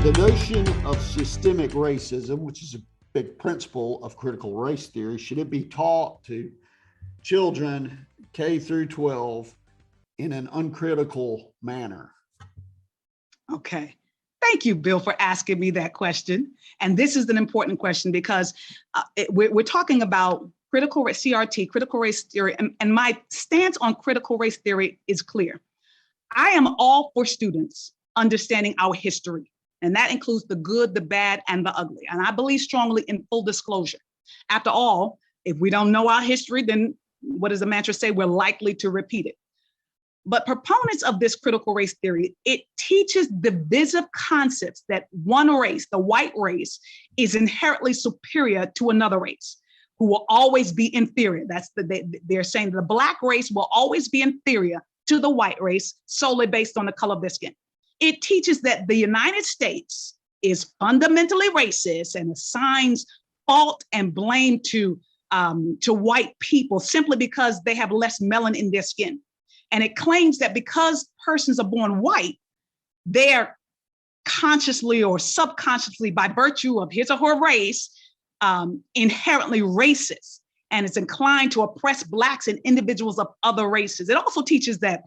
The notion of systemic racism, which is a big principle of critical race theory, should it be taught to children K through 12 in an uncritical manner? Okay. Thank you, Bill, for asking me that question. And this is an important question because we're talking about critical race, CRT, critical race theory, and my stance on critical race theory is clear. I am all for students understanding our history, and that includes the good, the bad, and the ugly. And I believe strongly in full disclosure. After all, if we don't know our history, then what does the mantra say? We're likely to repeat it. But proponents of this critical race theory, it teaches divisive concepts that one race, the white race, is inherently superior to another race, who will always be inferior. They're saying the Black race will always be inferior to the white race solely based on the color of their skin. It teaches that the United States is fundamentally racist and assigns fault and blame to white people simply because they have less melanin in their skin. And it claims that because persons are born white, they're consciously or subconsciously, by virtue of his or her race, inherently racist, and it's inclined to oppress Blacks and individuals of other races. It also teaches that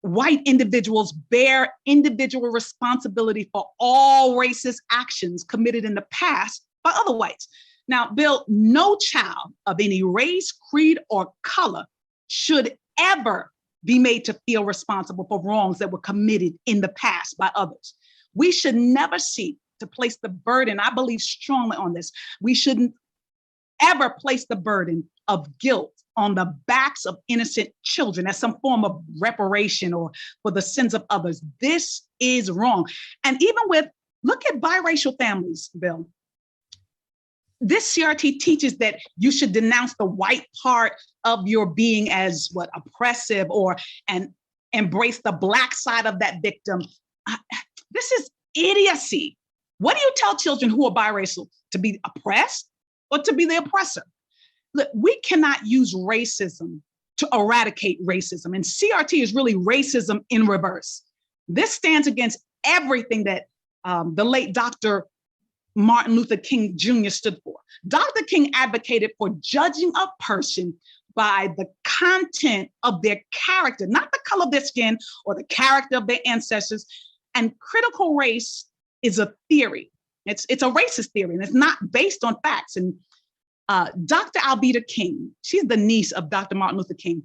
white individuals bear individual responsibility for all racist actions committed in the past by other whites. Now, Bill, no child of any race, creed, or color should ever be made to feel responsible for wrongs that were committed in the past by others. We should never seek to place the burden, I believe strongly on this, we shouldn't ever place the burden of guilt on the backs of innocent children as some form of reparation or for the sins of others. This is wrong. And even look at biracial families, Bill. This CRT teaches that you should denounce the white part of your being as oppressive and embrace the Black side of that victim. This is idiocy. What do you tell children who are biracial? To be oppressed or to be the oppressor? Look, we cannot use racism to eradicate racism. And CRT is really racism in reverse. This stands against everything that the late Dr. Martin Luther King Jr. stood for. Dr. King advocated for judging a person by the content of their character, not the color of their skin or the character of their ancestors. And critical race is a theory. It's a racist theory, and it's not based on facts. And Dr. Alberta King, she's the niece of Dr. Martin Luther King,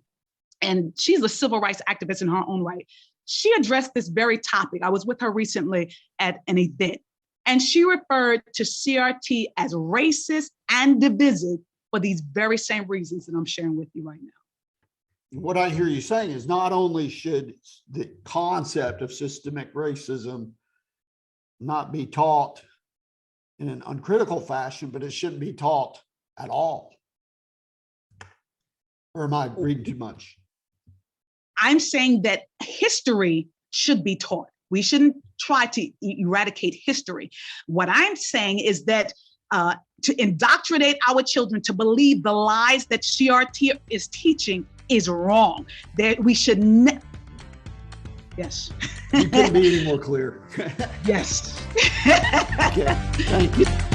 and she's a civil rights activist in her own right. She addressed this very topic. I was with her recently at an event, and she referred to CRT as racist and divisive for these very same reasons that I'm sharing with you right now. What I hear you saying is not only should the concept of systemic racism not be taught in an uncritical fashion, but it shouldn't be taught at all. Or am I reading too much? I'm saying that history should be taught. We shouldn't try to eradicate history. What I'm saying is that to indoctrinate our children to believe the lies that CRT is teaching is wrong. That we should Yes. You couldn't be any more clear. Yes. Okay, thank you.